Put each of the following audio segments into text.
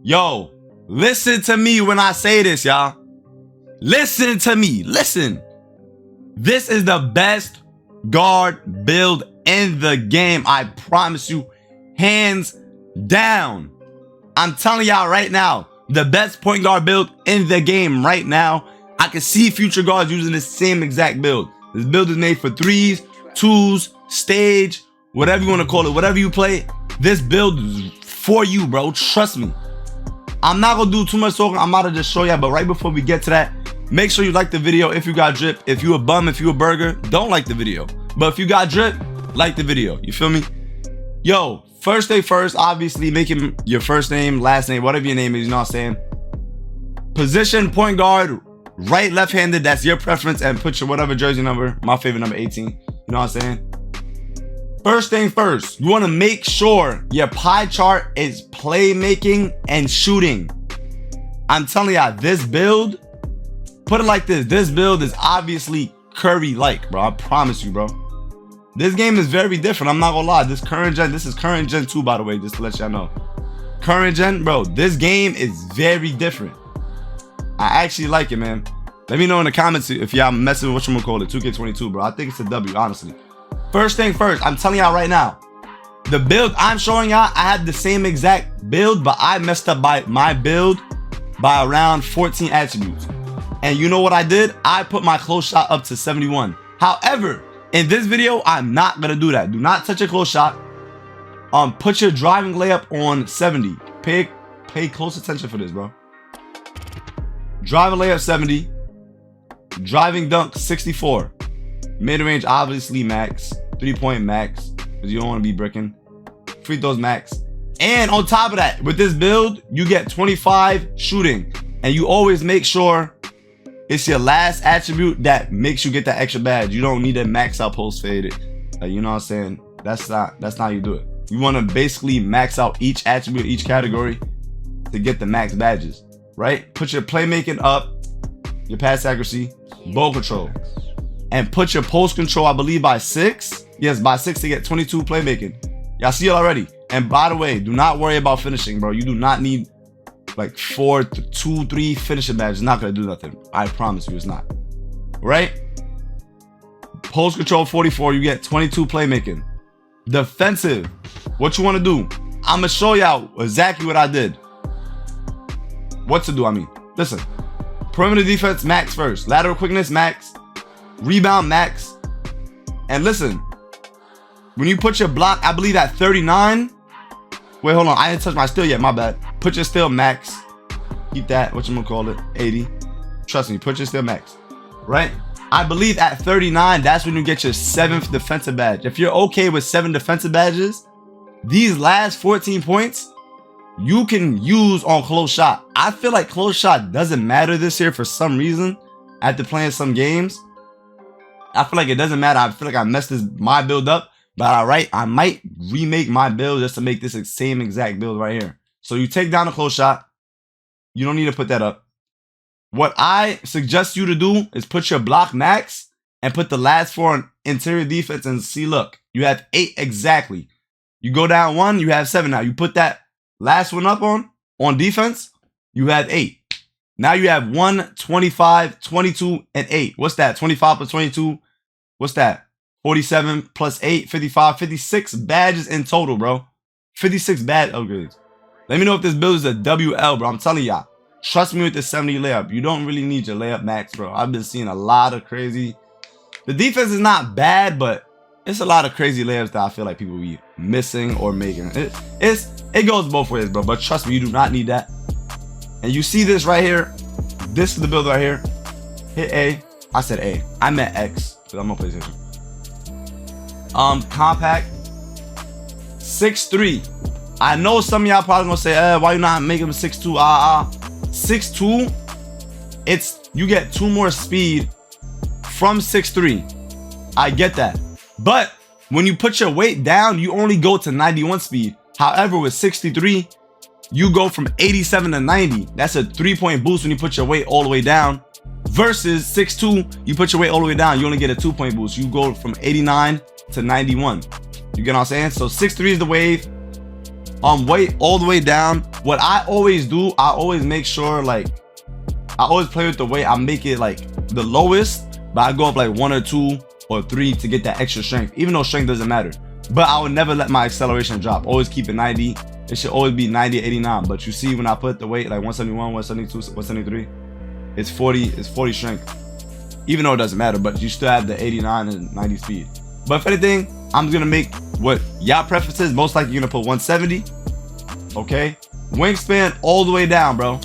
Yo, listen to me when I say this, y'all. Listen to me. Listen. This is the best guard build in the game. I promise you, hands down. I'm telling y'all right now, the best point guard build in the game right now. I can see future guards using the same exact build. This build is made for threes, twos, stage, whatever you want to call it, whatever you play. This build is for you, bro. Trust me. I'm not gonna do too much talking. I'm about to just show y'all, but right before we get to that, make sure you like the video if you got drip. If you a bum, if you a burger, don't like the video. But if you got drip, like the video. You feel me? Yo, first thing first, obviously make him your first name, last name, whatever your name is, you know what I'm saying? Position, point guard, right, left-handed, that's your preference, and put your whatever jersey number. My favorite number 18. You know what I'm saying? First thing first, you want to make sure your pie chart is playmaking and shooting. I'm telling y'all, this build, put it like this. This build is obviously Curry-like, bro. I promise you, bro. This game is very different. I'm not gonna lie. This is current gen 2, by the way, just to let y'all know. Current gen, bro, this game is very different. I actually like it, man. Let me know in the comments if y'all messing with what you gonna call it, 2K22, bro. I think it's a W, honestly. First thing first, I'm telling y'all right now, the build I'm showing y'all, I had the same exact build, but I messed up by my build by around 14 attributes. And you know what I did? I put my close shot up to 71. However, in this video, I'm not gonna do that. Do not touch a close shot. Put your driving layup on 70. Pay close attention for this, bro. Driving layup 70. Driving dunk 64. Mid-range obviously max. 3-point max, because you don't want to be bricking. Free throws max. And on top of that, with this build, you get 25 shooting. And you always make sure it's your last attribute that makes you get that extra badge. You don't need to max out post faded. You know what I'm saying? That's not how you do it. You want to basically max out each attribute, each category to get the max badges, right? Put your playmaking up, your pass accuracy, ball control, and put your post control, I believe, by 6. Yes, by 6 to get 22 playmaking. Y'all see it already. And by the way, do not worry about finishing, bro. You do not need like 4 to 2, 3 finishing badges. It's not gonna do nothing. I promise you, it's not. Right? Post control 44, you get 22 playmaking. Defensive, what you want to do? I'm gonna show y'all exactly what I did. What to do, I mean. Listen, perimeter defense max first, lateral quickness max, rebound max, and listen, when you put your block, I believe at 39. Wait, hold on, I didn't touch my steal yet, my bad. Put your steal max. Keep that, what you gonna call it, 80. Trust me, put your steal max, right? I believe at 39, that's when you get your 7th defensive badge. If you're okay with 7 defensive badges, these last 14 points, you can use on close shot. I feel like close shot doesn't matter this year for some reason. After playing some games, I feel like it doesn't matter. I feel like I messed my build up. But alright, I might remake my build just to make this the same exact build right here. So you take down a close shot. You don't need to put that up. What I suggest you to do is put your block max and put the last 4 on interior defense and see, look, you have 8 exactly. You go down 1, you have 7 now. You put that last one up on defense, you have 8. Now you have 1, 25, 22, and 8. What's that? 25 plus 22. What's that? 47 plus 8, 55, 56 badges in total, bro. 56 badge upgrades. Let me know if this build is a WL, bro. I'm telling y'all. Trust me with the 70 layup. You don't really need your layup max, bro. I've been seeing a lot of crazy. The defense is not bad, but it's a lot of crazy layups that I feel like people be missing or making. It goes both ways, bro. But trust me, you do not need that. And you see this right here. This is the build right here. Hit A. I said A. I meant X because I'm on PlayStation. Compact 6'3". I know some of y'all probably gonna say, why you not making him 6'2"? 6'2", it's you get 2 more speed from 6'3". I get that. But when you put your weight down, you only go to 91 speed. However, with 63, you go from 87 to 90. That's a 3-point boost when you put your weight all the way down. Versus 6'2", you put your weight all the way down, you only get a 2-point boost. You go from 89 to 91. You get what I'm saying? So 6'3" is the wave. Weight all the way down. what I always do, I always make sure, like, I always play with the weight. I make it like the lowest, but I go up like 1 or 2 or 3 to get that extra strength, even though strength doesn't matter. But I would never let my acceleration drop. Always keep it 90. It should always be 90, 89. But you see, when I put the weight like 171, 172, 173, it's 40 strength. Even though it doesn't matter, but you still have the 89 and 90 speed. But if anything, I'm gonna make what y'all preferences. Most likely you're gonna put 170. Okay, wingspan all the way down, bro.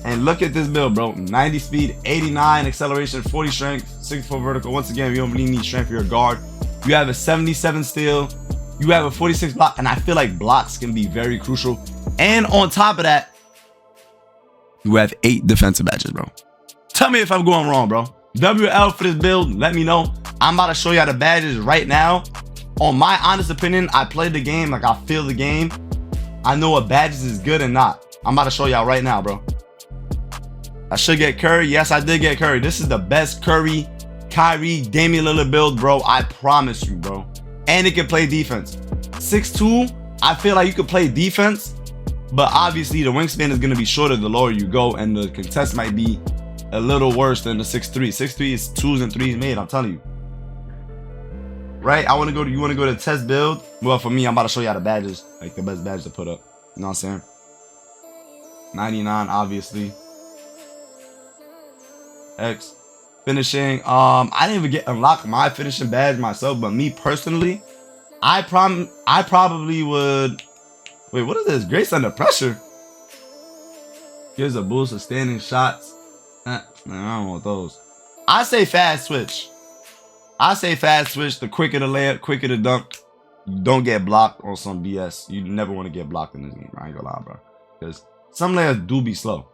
And look at this build, bro. 90 speed, 89 acceleration, 40 strength, 64 vertical. Once again, you don't really need strength for your guard. You have a 77 steal. You have a 46 block, and I feel like blocks can be very crucial. And on top of that, you have 8 defensive badges, bro. Tell me if I'm going wrong, bro. WL for this build, let me know. I'm about to show y'all the badges right now. On my honest opinion, I played the game, like I feel the game. I know what badges is good and not. I'm about to show y'all right now, bro. I should get Curry. Yes, I did get Curry. This is the best Curry, Kyrie, Damian Lillard build, bro. I promise you, bro. And it can play defense. 6'2", I feel like you could play defense, but obviously the wingspan is going to be shorter the lower you go, and the contest might be a little worse than the 6'3". 6'3" is 2s and 3s made, I'm telling you. Right? You want to go to test build? Well, for me, I'm about to show y'all the badges, like the best badge to put up. You know what I'm saying? 99, obviously. X. Finishing. I didn't even get unlock my finishing badge myself, but me personally, I probably would. Wait, what is this? Grace under pressure. Gives a boost of standing shots. Man, I don't want those. I say fast switch. The quicker the layup, quicker the dunk. You don't get blocked on some BS. You never want to get blocked in this game. I ain't gonna lie, bro. Because some layups do be slow.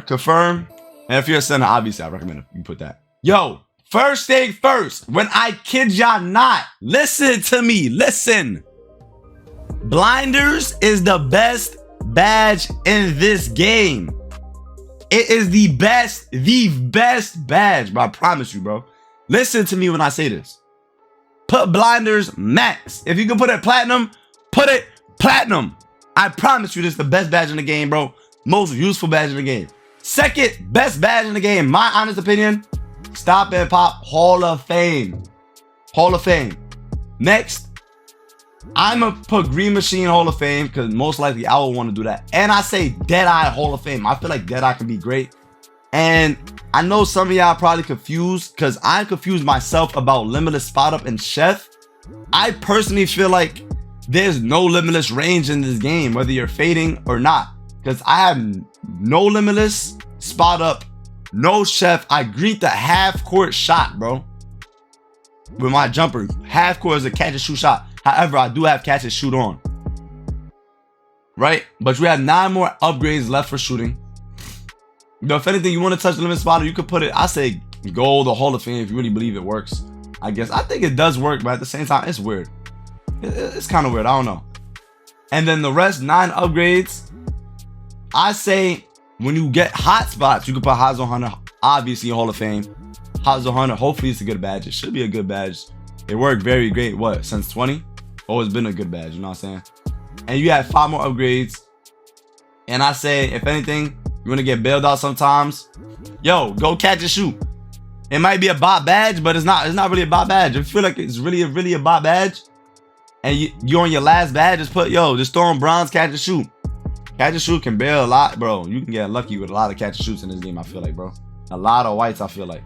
Confirm. And if you're a center, obviously, I recommend you put that. Yo, first thing first, when I kid y'all not, listen to me, listen. Blinders is the best badge in this game. It is the best badge, bro. I promise you, bro. Listen to me when I say this. Put blinders max. If you can put it platinum, put it platinum. I promise you, this is the best badge in the game, bro. Most useful badge in the game. Second best badge in the game, my honest opinion, Stop and Pop Hall of Fame. Hall of Fame. Next, I'm going to put Green Machine Hall of Fame because most likely I will want to do that. And I say Deadeye Hall of Fame. I feel like Deadeye can be great. And I know some of y'all probably confused because I'm confused myself about Limitless Spot Up and Chef. I personally feel like there's no limitless range in this game, whether you're fading or not. Because I have no limitless spot up, no chef. I greet the half court shot, bro. With my jumper. Half court is a catch and shoot shot. However, I do have catch and shoot on. Right? But you have 9 more upgrades left for shooting. You know, if anything, you want to touch the limit spotter, you could put it, I say gold or Hall of Fame if you really believe it works. I guess. I think it does work, but at the same time, it's weird. It's kind of weird. I don't know. And then the rest, 9 upgrades. I say when you get hot spots, you can put Hazel Hunter, obviously Hall of Fame. Hazel Hunter, hopefully it's a good badge. It should be a good badge. It worked very great, what, since 20? Always been a good badge, you know what I'm saying? And you have 5 more upgrades. And I say, if anything, you want to get bailed out sometimes, yo, go catch and shoot. It might be a bot badge, but it's not really a bot badge. If you feel like it's really a bot badge, and you on your last badge, just put, yo, just throw on bronze catch and shoot. Catch and shoot can bail a lot, bro. You can get lucky with a lot of catch and shoots in this game, I feel like, bro. A lot of whites, I feel like.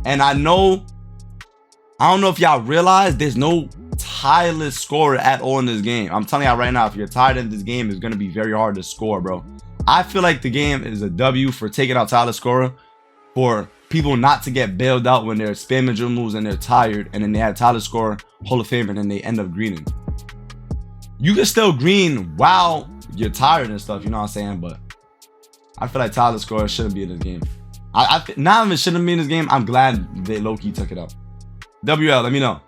And I don't know if y'all realize there's no tireless scorer at all in this game. I'm telling y'all right now, if you're tired of this game, it's going to be very hard to score, bro. I feel like the game is a W for taking out tireless scorer, for people not to get bailed out when they're spamming drill moves and they're tired, and then they have tireless scorer, Hall of Fame, and then they end up greening. You can still green while you're tired and stuff, you know what I'm saying? But I feel like tireless scorer shouldn't be in this game. Not even shouldn't be in this game. I'm glad they low-key took it up. WL, let me know.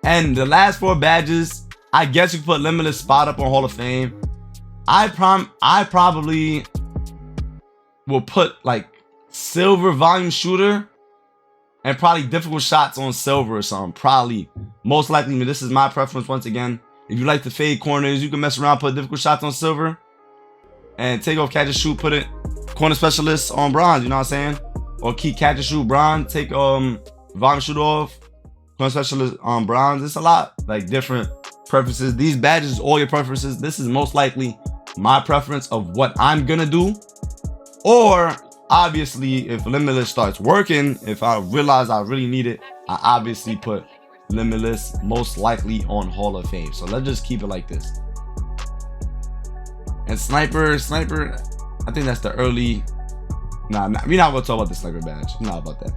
And the last 4 badges, I guess you can put limitless spot up on Hall of Fame. I probably will put like silver volume shooter and probably difficult shots on silver or something. Probably, most likely, this is my preference once again. If you like to fade corners, you can mess around, put difficult shots on silver, and take off catch and shoot, put it corner specialist on bronze. You know what I'm saying? Or keep catch and shoot bronze, take volume shoot off, corner specialist on bronze. It's a lot like different preferences. These badges, all your preferences. This is most likely my preference of what I'm gonna do. Or obviously, if Limitless starts working, if I realize I really need it, I obviously put Limitless most likely on Hall of Fame. So let's just keep it like this. And sniper, I think that's the early. Nah, we're not gonna talk about the sniper badge. Not about that.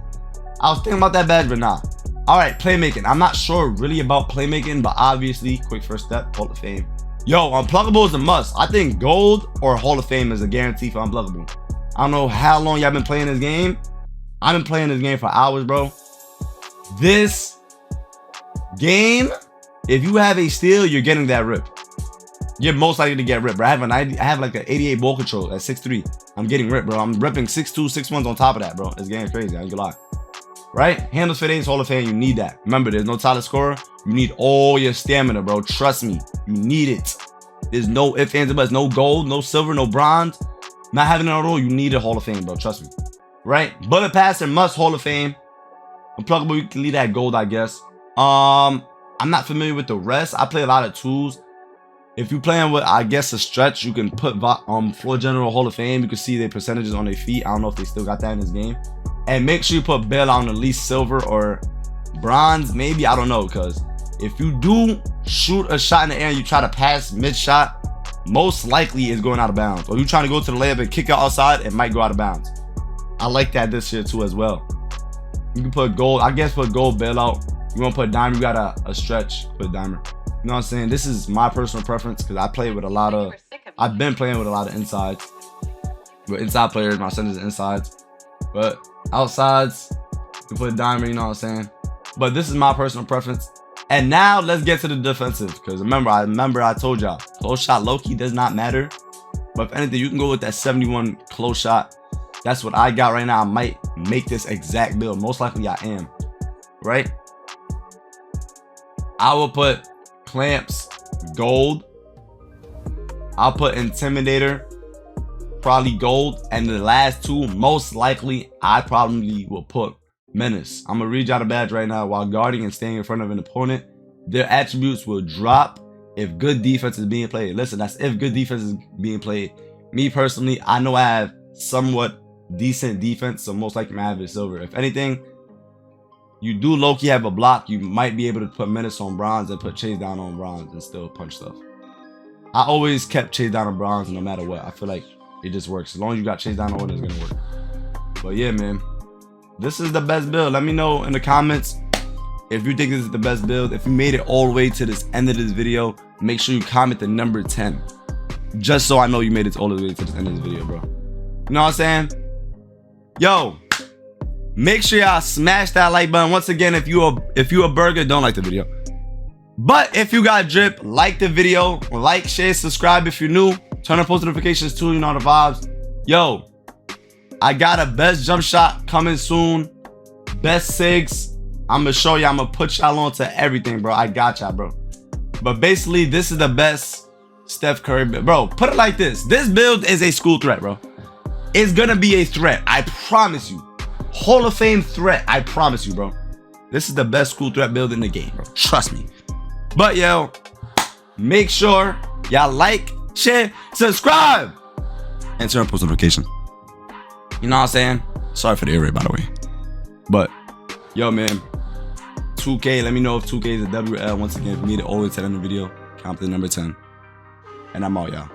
I was thinking about that badge, but nah. All right, playmaking. I'm not sure really about playmaking, but obviously, quick first step, Hall of Fame. Yo, unpluggable is a must. I think gold or Hall of Fame is a guarantee for unpluggable. I don't know how long y'all been playing this game. I've been playing this game for hours, bro. This game, if you have a steal, you're getting that rip. You're most likely to get ripped, bro. I have like an 88 ball control at 6'3". I'm getting ripped, bro. I'm ripping 6'2", 6'1" on top of that, bro. This game is crazy. I ain't gonna lie. Right? Handles fit aims, Hall of Fame. You need that. Remember, there's no solid scorer. You need all your stamina, bro. Trust me. You need it. There's no ifs, ands, and buts. No gold, no silver, no bronze. Not having it at all. You need a Hall of Fame, bro. Trust me. Right? Bullet passer must Hall of Fame. Unpluggable, you can leave that gold, I guess. I'm not familiar with the rest. I play a lot of tools. If you're playing with, I guess, a stretch, you can put floor general Hall of Fame. You can see their percentages on their feet. I don't know if they still got that in this game. And make sure you put bailout on at least silver or bronze, maybe. I don't know, because if you do shoot a shot in the air and you try to pass mid-shot, most likely it's going out of bounds. Or you're trying to go to the layup and kick it outside, it might go out of bounds. I like that this year too as well. You can put gold, I guess put gold bailout. You want to put diamond, you got a stretch, put diamond. You know what I'm saying? This is my personal preference because I play with a lot of, I've been playing with a lot of insides. With inside players, my centers are insides. But outsides, you put diamond, you know what I'm saying? But this is my personal preference. And now let's get to the defensive. Because remember I told y'all, close shot low-key does not matter. But if anything, you can go with that 71 close shot. That's what I got right now. I might make this exact build. Most likely I am. Right? I will put clamps gold. I'll put intimidator probably gold, and the last two most likely I probably will put menace. I'm gonna read y'all the badge right now. While guarding and staying in front of an opponent, their attributes will drop if good defense is being played. Listen, that's if good defense is being played. Me personally, I know I have somewhat decent defense, so most likely I have it silver. If anything, you do low-key have a block, you might be able to put menace on bronze and put chase down on bronze and still punch stuff. I always kept chase down on bronze no matter what. I feel like it just works. As long as you got chase down on it, it's gonna work. But yeah, man, this is the best build. Let me know in the comments if you think this is the best build. If you made it all the way to this end of this video, make sure you comment the number 10. Just so I know you made it all the way to the end of this video, bro. You know what I'm saying? Yo, make sure y'all smash that like button. Once again, if you a burger, don't like the video. But if you got drip, like the video, like, share, subscribe if you're new. Turn on post notifications too, you know the vibes. Yo, I got a best jump shot coming soon. Best SIGs. I'm gonna show you. I'm gonna put y'all on to everything, bro. I got y'all, bro. But basically, this is the best Steph Curry build. Bro, put it like this. This build is a school threat, bro. It's gonna be a threat. I promise you. Hall of Fame threat. I promise you, bro. This is the best school threat build in the game, bro. Trust me. But yo, make sure y'all like, share, subscribe, and turn on post notifications. You know what I'm saying? Sorry for the ear raid, by the way. But yo, man, 2K. Let me know if 2K is a WL. Once again, if you made it all the way to the end of the video, count the number 10. And I'm out, y'all.